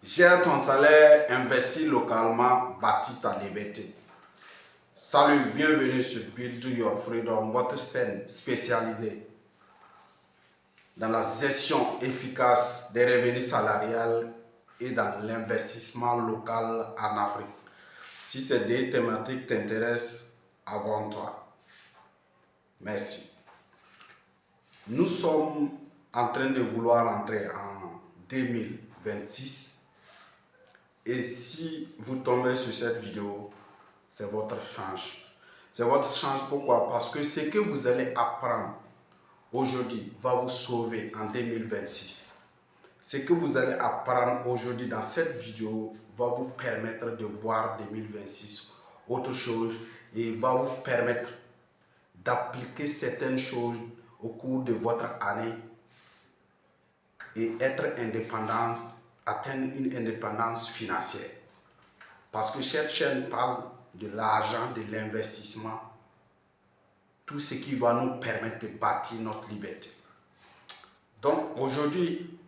Gère ton salaire, investis localement, bâtis ta liberté. Salut, bienvenue sur Build Your Freedom, votre chaîne spécialisée dans la gestion efficace des revenus salariales et dans l'investissement local en Afrique. Si ces deux thématiques t'intéressent, abonne-toi. Merci. Nous sommes en train de vouloir entrer en 2026 et si vous tombez sur cette vidéo, c'est votre chance. C'est votre chance, pourquoi? Parce que ce que vous allez apprendre aujourd'hui va vous sauver en 2026. Ce que vous allez apprendre aujourd'hui dans cette vidéo va vous permettre de voir 2026 autre chose et va vous permettre d'appliquer certaines choses au cours de votre année et être indépendant, atteindre une indépendance financière. Parce que cette chaîne parle de l'argent, de l'investissement, tout ce qui va nous permettre de bâtir notre liberté. Donc aujourd'hui,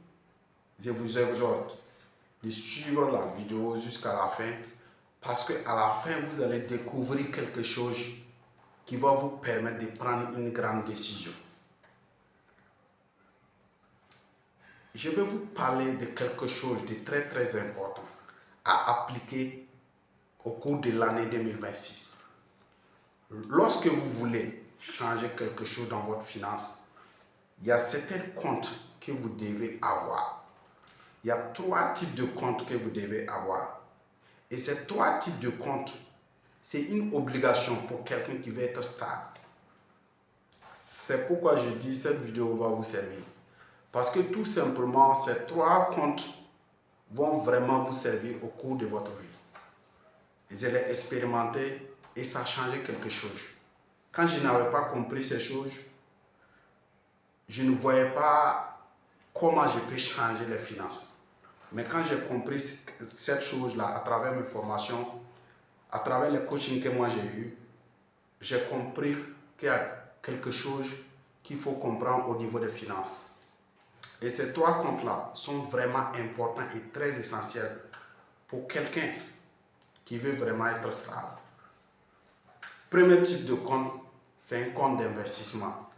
je vous exhorte de suivre la vidéo jusqu'à la fin parce qu'à la fin, vous allez découvrir quelque chose qui va vous permettre de prendre une grande décision. Je vais vous parler de quelque chose de très important à appliquer au cours de l'année 2026. Lorsque vous voulez changer quelque chose dans votre finance, il y a certains comptes que vous devez avoir. Il y a 3 types de comptes que vous devez avoir. Et ces 3 types de comptes, c'est une obligation pour quelqu'un qui veut être stable. C'est pourquoi je dis que cette vidéo va vous servir. Parce que tout simplement, ces 3 comptes vont vraiment vous servir au cours de votre vie. Je l'ai expérimenté et ça a changé quelque chose. Quand je n'avais pas compris ces choses, je ne voyais pas comment je peux changer les finances. Mais quand j'ai compris cette chose-là à travers mes formations, à travers les coachings que moi j'ai eu, j'ai compris qu'il y a quelque chose qu'il faut comprendre au niveau des finances. Et ces 3 comptes-là sont vraiment importants et très essentiels pour quelqu'un qui veut vraiment être stable. Premier type de compte, c'est un compte d'investissement.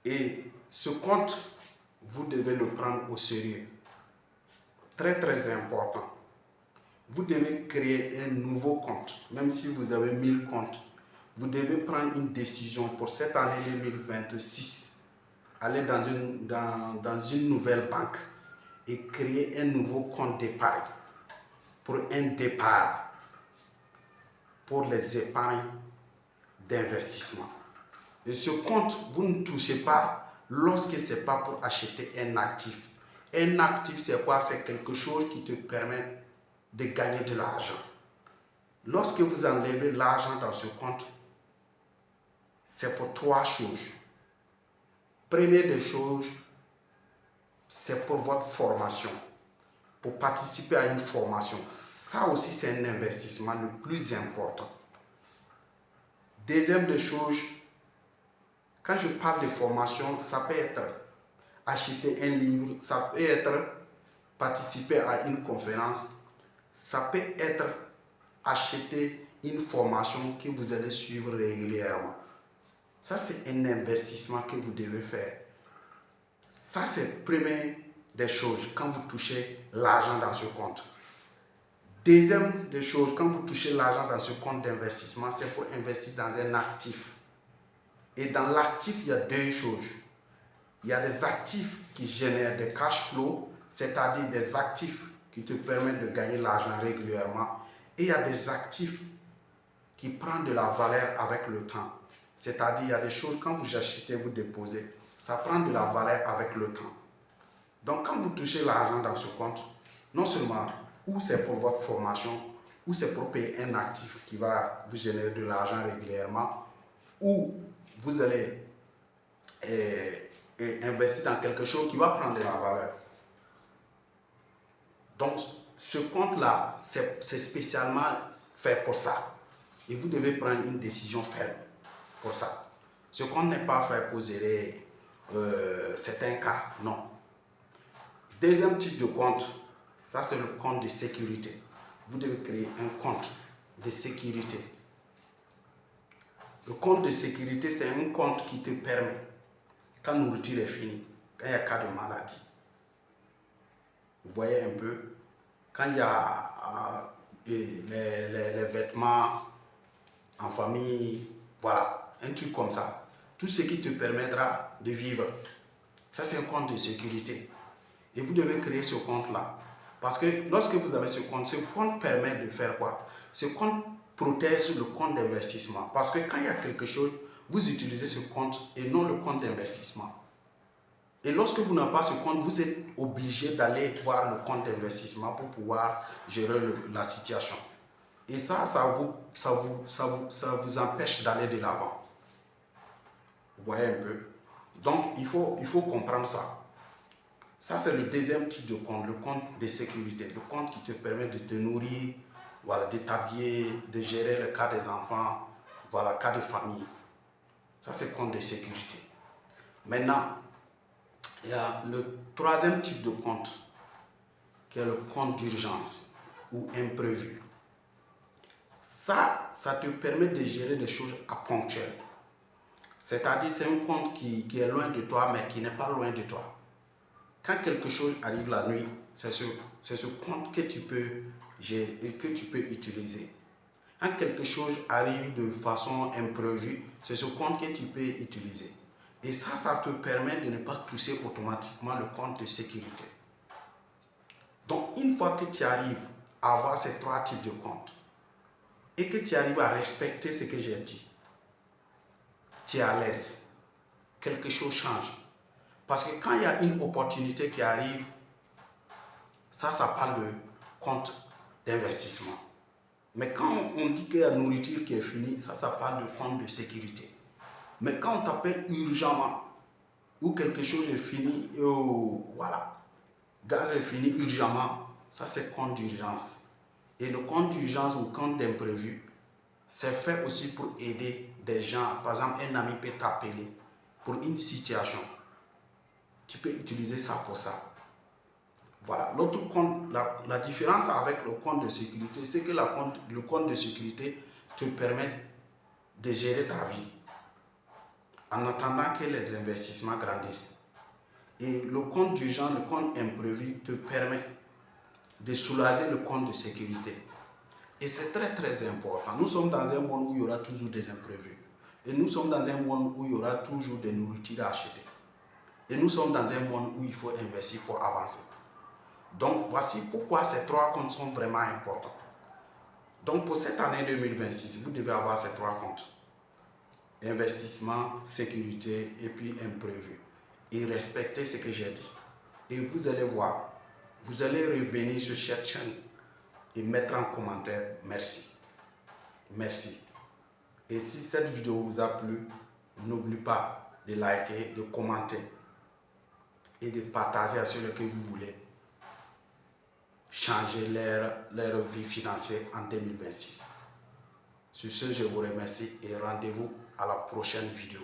Et ce compte, vous devez le prendre au sérieux. Très important. Vous devez créer un nouveau compte. Même si vous avez 1000 comptes, vous devez prendre une décision pour cette année 2026. Aller dans une nouvelle banque et créer un nouveau compte d'épargne pour un départ, pour les épargnes d'investissement. Et ce compte, vous ne touchez pas lorsque ce n'est pas pour acheter un actif. Un actif, c'est quoi? C'est quelque chose qui te permet de gagner de l'argent. Lorsque vous enlevez l'argent dans ce compte, c'est pour 3 choses. Première des choses, c'est pour votre formation, pour participer à une formation. Ça aussi, c'est un investissement le plus important. Deuxième des choses, quand je parle de formation, ça peut être acheter un livre, ça peut être participer à une conférence, ça peut être acheter une formation que vous allez suivre régulièrement. Ça, c'est un investissement que vous devez faire. Ça, c'est la première des choses quand vous touchez l'argent dans ce compte. Deuxième des choses, quand vous touchez l'argent dans ce compte d'investissement, c'est pour investir dans un actif. Et dans l'actif, il y a 2 choses. Il y a des actifs qui génèrent des cash flows, c'est-à-dire des actifs qui te permettent de gagner l'argent régulièrement. Et il y a des actifs qui prennent de la valeur avec le temps. C'est-à-dire, il y a des choses, quand vous achetez, vous déposez, ça prend de la valeur avec le temps. Donc, quand vous touchez l'argent dans ce compte, non seulement, ou c'est pour votre formation, ou c'est pour payer un actif qui va vous générer de l'argent régulièrement, ou vous allez investir dans quelque chose qui va prendre de la valeur. Donc, ce compte-là, c'est spécialement fait pour ça. Et vous devez prendre une décision ferme pour ça. Ce compte n'est pas fait pour gérer certains cas, non. Deuxième type de compte, Ça, c'est le compte de sécurité. Vous devez créer un compte de sécurité. Le compte de sécurité, c'est un compte qui te permet, quand la nourriture est finie, quand il y a cas de maladie, vous voyez un peu, quand il y a les vêtements en famille, voilà, un truc comme ça. Tout ce qui te permettra de vivre. Ça, c'est un compte de sécurité. Et vous devez créer ce compte-là. Parce que lorsque vous avez ce compte permet de faire quoi? Ce compte protège le compte d'investissement. Parce que quand il y a quelque chose, vous utilisez ce compte et non le compte d'investissement. Et lorsque vous n'avez pas ce compte, vous êtes obligé d'aller voir le compte d'investissement pour pouvoir gérer la situation. Et ça vous empêche d'aller de l'avant. Vous voyez un peu? Donc, il faut comprendre ça. Ça, c'est le deuxième type de compte, le compte de sécurité. Le compte qui te permet de te nourrir, voilà, de t'habiller, de gérer le cas des enfants, voilà, cas de famille. Ça, c'est le compte de sécurité. Maintenant, il y a le troisième type de compte, qui est le compte d'urgence ou imprévu. Ça te permet de gérer des choses à ponctuelles. C'est-à-dire, c'est un compte qui est loin de toi, mais qui n'est pas loin de toi. Quand quelque chose arrive la nuit, c'est ce compte que tu peux gérer et que tu peux utiliser. Quand quelque chose arrive de façon imprévue, c'est ce compte que tu peux utiliser. Et ça te permet de ne pas toucher automatiquement le compte de sécurité. Donc, une fois que tu arrives à avoir ces trois types de comptes et que tu arrives à respecter ce que j'ai dit, tu es à l'aise. Quelque chose change. Parce que quand il y a une opportunité qui arrive, ça parle de compte d'investissement. Mais quand on dit qu'il y a la nourriture qui est finie, ça parle de compte de sécurité. Mais quand on t'appelle urgemment, ou quelque chose est fini, voilà, gaz est fini urgemment, ça c'est compte d'urgence. Et le compte d'urgence ou compte d'imprévu, c'est fait aussi pour aider des gens. Par exemple, un ami peut t'appeler pour une situation. Tu peux utiliser ça pour ça. Voilà. L'autre compte, la différence avec le compte de sécurité, c'est que le compte de sécurité te permet de gérer ta vie en attendant que les investissements grandissent. Et le compte d'urgence, le compte imprévu te permet de soulager le compte de sécurité. Et c'est très très important. Nous sommes dans un monde où il y aura toujours des imprévus. Et nous sommes dans un monde où il y aura toujours des nourritures à acheter. Et nous sommes dans un monde où il faut investir pour avancer. Donc, voici pourquoi ces trois comptes sont vraiment importants. Donc, pour cette année 2026, vous devez avoir ces trois comptes. Investissement, sécurité et puis imprévu. Et respectez ce que j'ai dit. Et vous allez voir, vous allez revenir sur cette chaîne et mettre en commentaire merci. Merci. Et si cette vidéo vous a plu, n'oubliez pas de liker, de commenter et de partager à ceux que vous voulez changer leur vie financière en 2026. Sur ce, je vous remercie et rendez-vous à la prochaine vidéo.